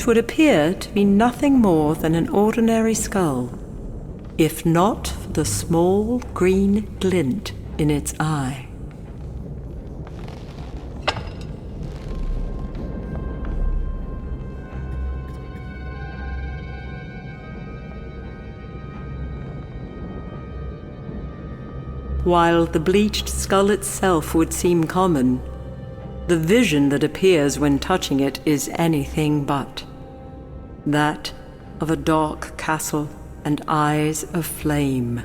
'Twould appear to be nothing more than an ordinary skull, if not for the small green glint in its eye. While the bleached skull itself would seem common, the vision that appears when touching it is anything but. That of a dark castle and eyes of flame.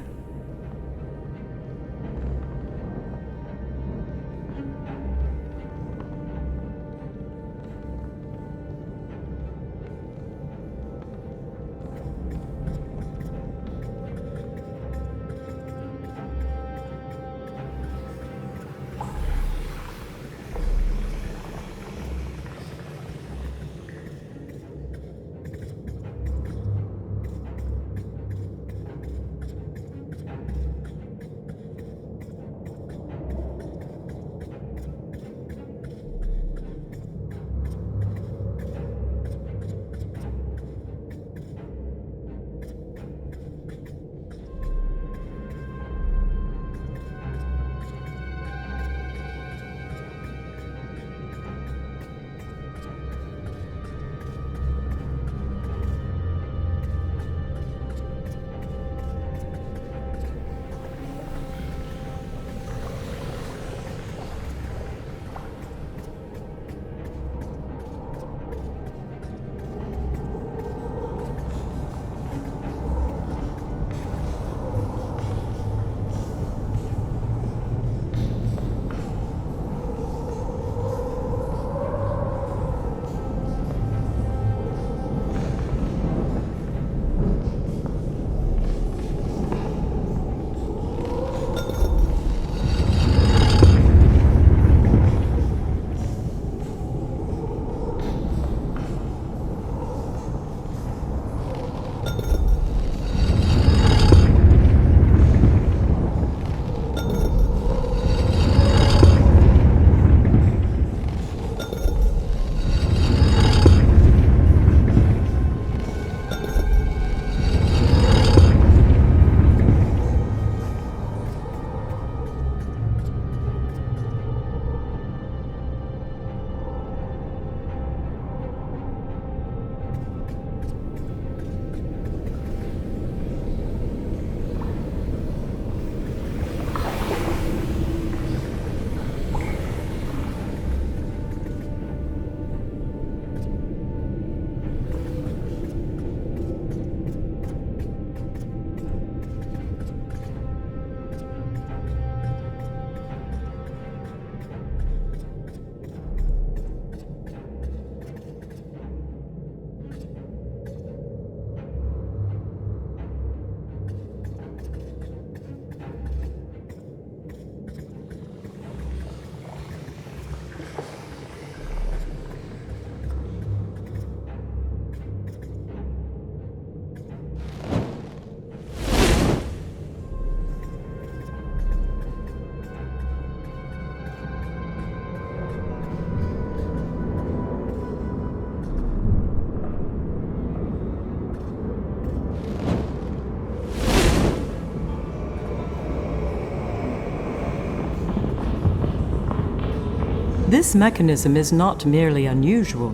This mechanism is not merely unusual.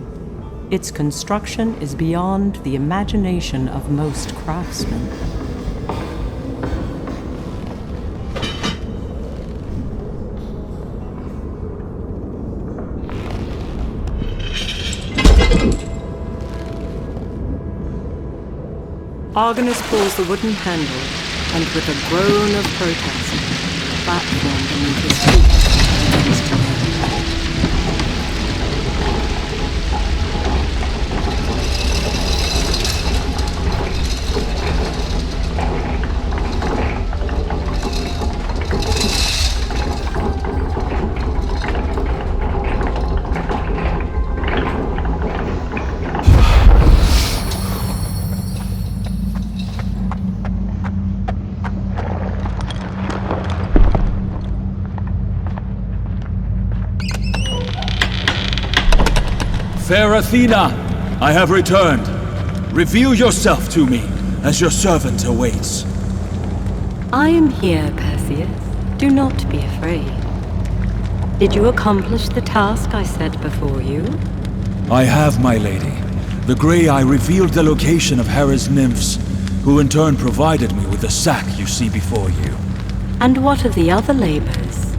Its construction is beyond the imagination of most craftsmen. Argonus pulls the wooden handle, and with a groan of protest, the platform beneath his feet begins to move. Fair Athena, I have returned. Reveal yourself to me, as your servant awaits. I am here, Perseus. Do not be afraid. Did you accomplish the task I set before you? I have, my lady. The Grey Eye revealed the location of Hera's nymphs, who in turn provided me with the sack you see before you. And what of the other labors?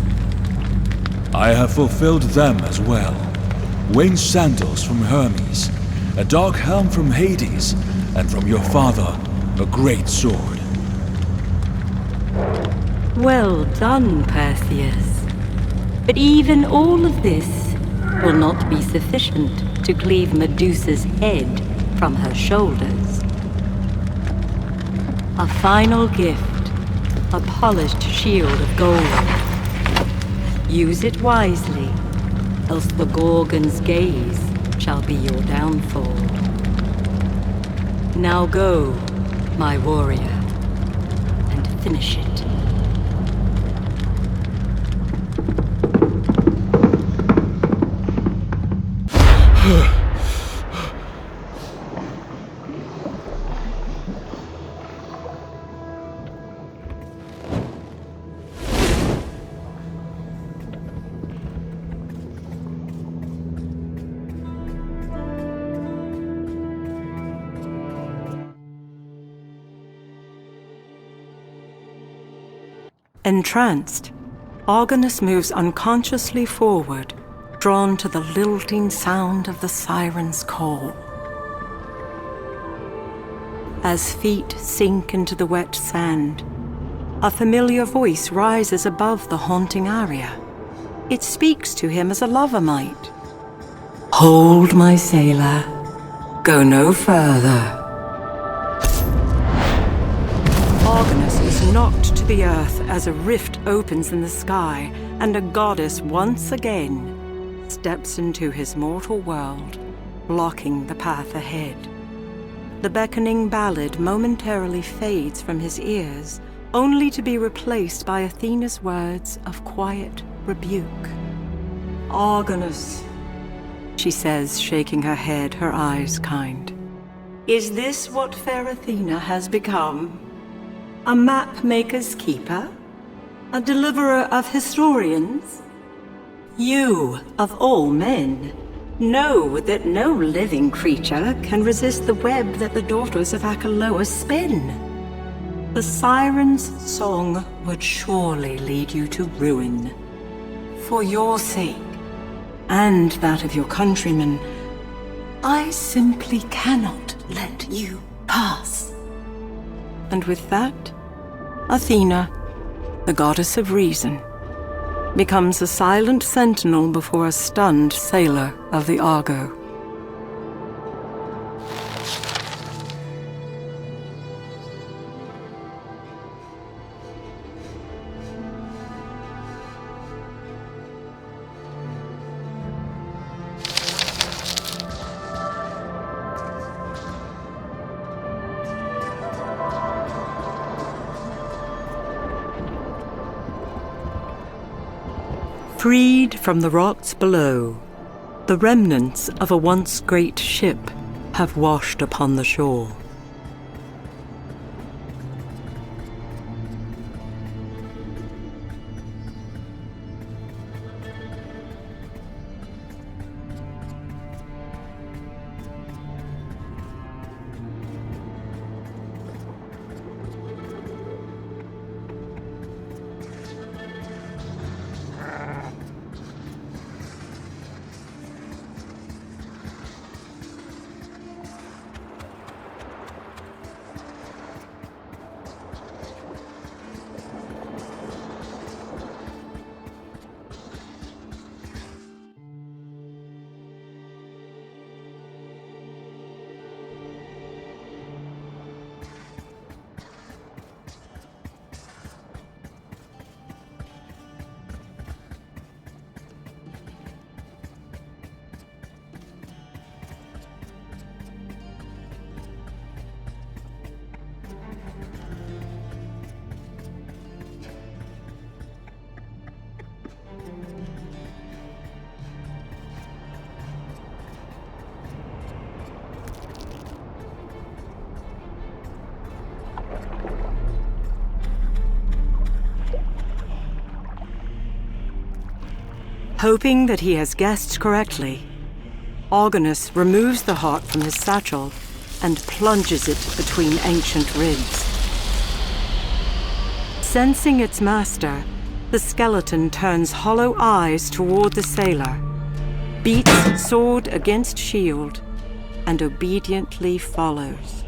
I have fulfilled them as well. Winged sandals from Hermes, a dark helm from Hades, and from your father, a great sword. Well done, Perseus. But even all of this will not be sufficient to cleave Medusa's head from her shoulders. A final gift, a polished shield of gold. Use it wisely, else the Gorgon's gaze shall be your downfall. Now go, my warrior, and finish it. Entranced, Argonus moves unconsciously forward, drawn to the lilting sound of the siren's call. As feet sink into the wet sand, a familiar voice rises above the haunting aria. It speaks to him as a lover might. Hold, my sailor. Go no further. Argonus is knocked to the earth as a rift opens in the sky, and a goddess once again steps into his mortal world, blocking the path ahead. The beckoning ballad momentarily fades from his ears, only to be replaced by Athena's words of quiet rebuke. Argonus, she says, shaking her head, her eyes kind. Is this what fair Athena has become? A map-maker's keeper? A deliverer of historians? You, of all men, know that no living creature can resist the web that the daughters of Achelous spin. The siren's song would surely lead you to ruin. For your sake, and that of your countrymen, I simply cannot let you pass. And with that, Athena, the goddess of reason, becomes a silent sentinel before a stunned sailor of the Argo. Freed from the rocks below, the remnants of a once great ship have washed upon the shore. Hoping that he has guessed correctly, Argonus removes the heart from his satchel and plunges it between ancient ribs. Sensing its master, the skeleton turns hollow eyes toward the sailor, beats sword against shield, and obediently follows.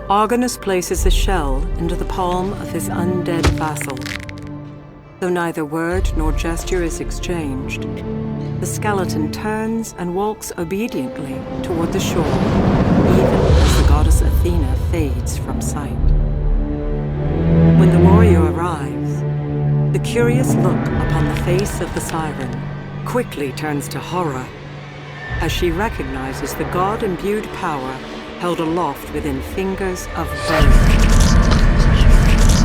Argonus places a shell into the palm of his undead vassal. Though neither word nor gesture is exchanged, the skeleton turns and walks obediently toward the shore, even as the goddess Athena fades from sight. When the warrior arrives, the curious look upon the face of the siren quickly turns to horror as she recognizes the god-imbued power held aloft within fingers of bone.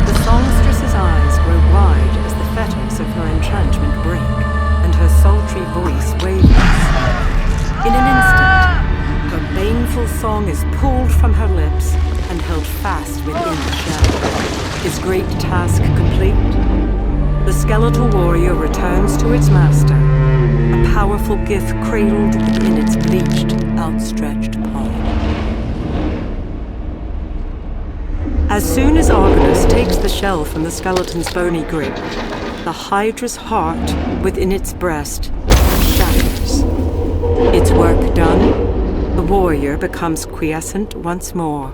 The songstress's eyes grow wide as the fetters of her enchantment break, and her sultry voice wavers. In an instant, her baneful song is pulled from her lips and held fast within the shell. His great task complete, the skeletal warrior returns to its master, a powerful gift cradled in its bleached, outstretched palm. As soon as Argonus takes the shell from the skeleton's bony grip, the Hydra's heart within its breast shatters. Its work done, the warrior becomes quiescent once more,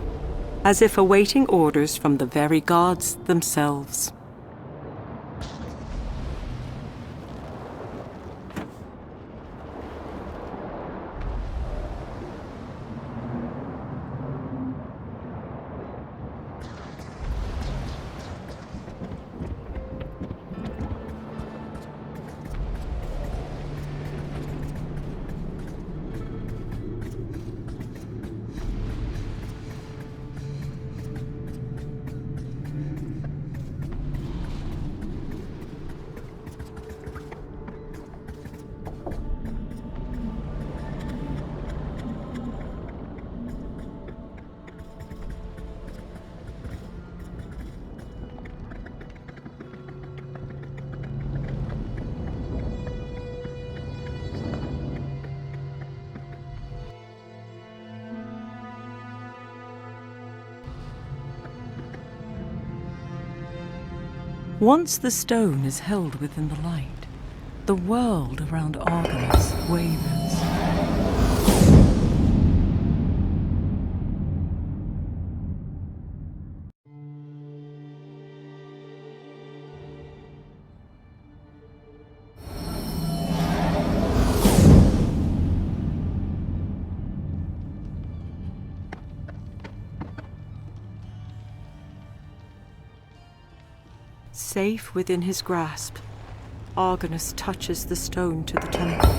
as if awaiting orders from the very gods themselves. Once the stone is held within the light, the world around Argonus wavers. Safe within his grasp, Argonus touches the stone to the temple.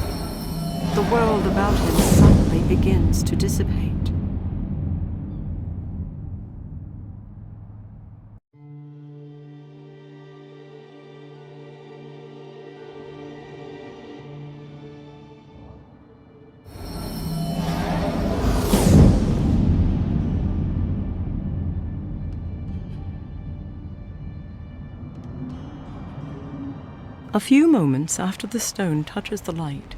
The world about him suddenly begins to dissipate. A few moments after the stone touches the light,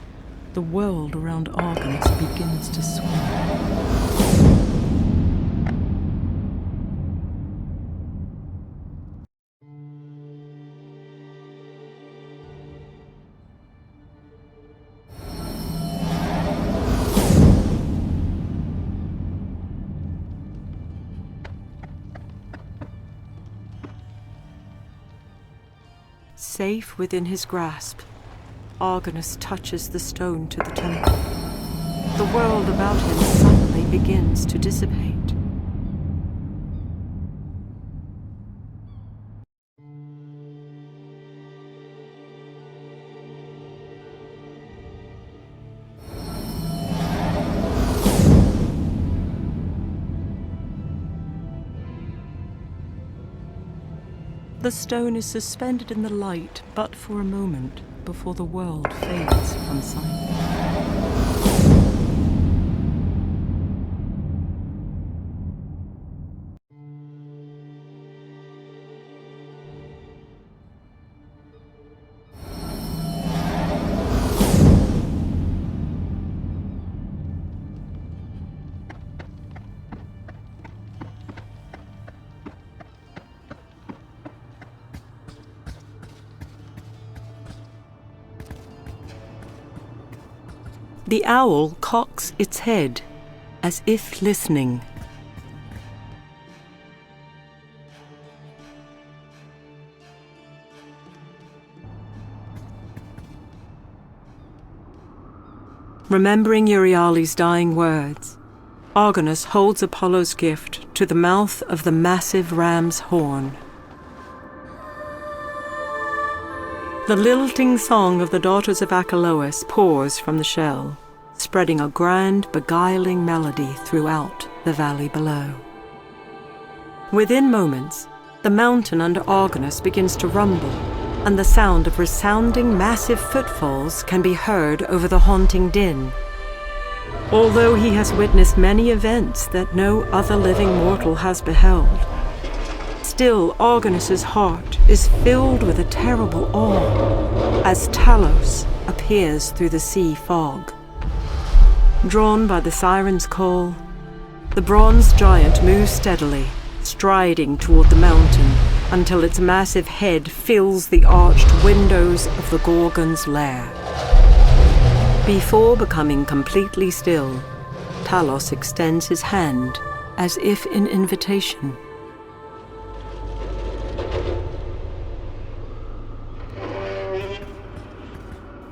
the world around Argonus begins to swim. Safe within his grasp, Argonus touches the stone to the temple. The world about him suddenly begins to dissipate. The stone is suspended in the light, but for a moment, before the world fades from sight. The owl cocks its head, as if listening. Remembering Euryale's dying words, Argonus holds Apollo's gift to the mouth of the massive ram's horn. The lilting song of the daughters of Achelous pours from the shell, spreading a grand, beguiling melody throughout the valley below. Within moments, the mountain under Argonus begins to rumble, and the sound of resounding, massive footfalls can be heard over the haunting din. Although he has witnessed many events that no other living mortal has beheld, still Argonus's heart is filled with a terrible awe as Talos appears through the sea fog. Drawn by the siren's call, the bronze giant moves steadily, striding toward the mountain until its massive head fills the arched windows of the Gorgon's lair. Before becoming completely still, Talos extends his hand as if in invitation.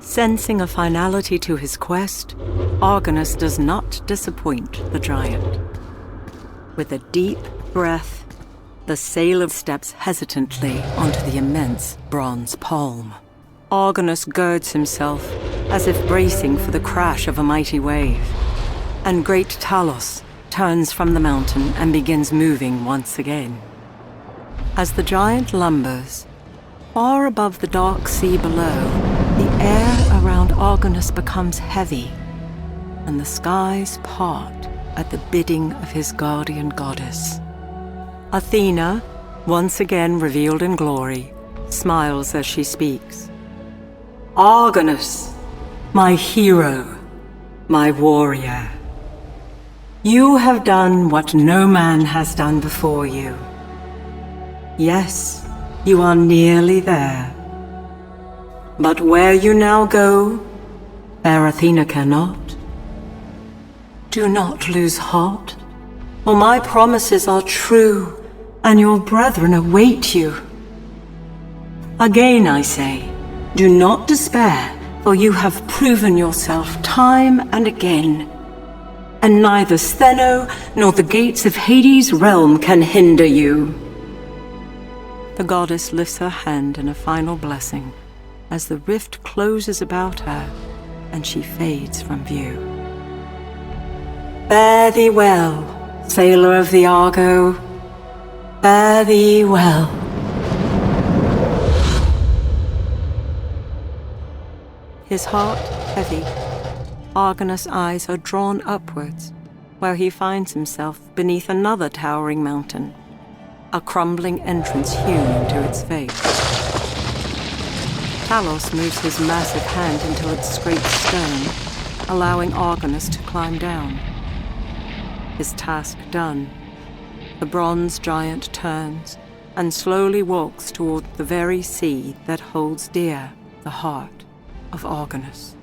Sensing a finality to his quest, Argonus does not disappoint the giant. With a deep breath, the sailor steps hesitantly onto the immense bronze palm. Argonus girds himself as if bracing for the crash of a mighty wave, and great Talos turns from the mountain and begins moving once again. As the giant lumbers, far above the dark sea below, the air around Argonus becomes heavy, and the skies part at the bidding of his guardian goddess. Athena, once again revealed in glory, smiles as she speaks. Argonus, my hero, my warrior. You have done what no man has done before you. Yes, you are nearly there. But where you now go, fair Athena cannot. Do not lose heart, for my promises are true, and your brethren await you. Again I say, do not despair, for you have proven yourself time and again, and neither Stheno nor the gates of Hades' realm can hinder you. The goddess lifts her hand in a final blessing, as the rift closes about her and she fades from view. Fare thee well, sailor of the Argo. Fare thee well. His heart heavy, Argonus' eyes are drawn upwards, where he finds himself beneath another towering mountain, a crumbling entrance hewn into its face. Talos moves his massive hand until it scrapes stone, allowing Argonus to climb down. His task done, the bronze giant turns and slowly walks toward the very sea that holds dear the heart of Argonus.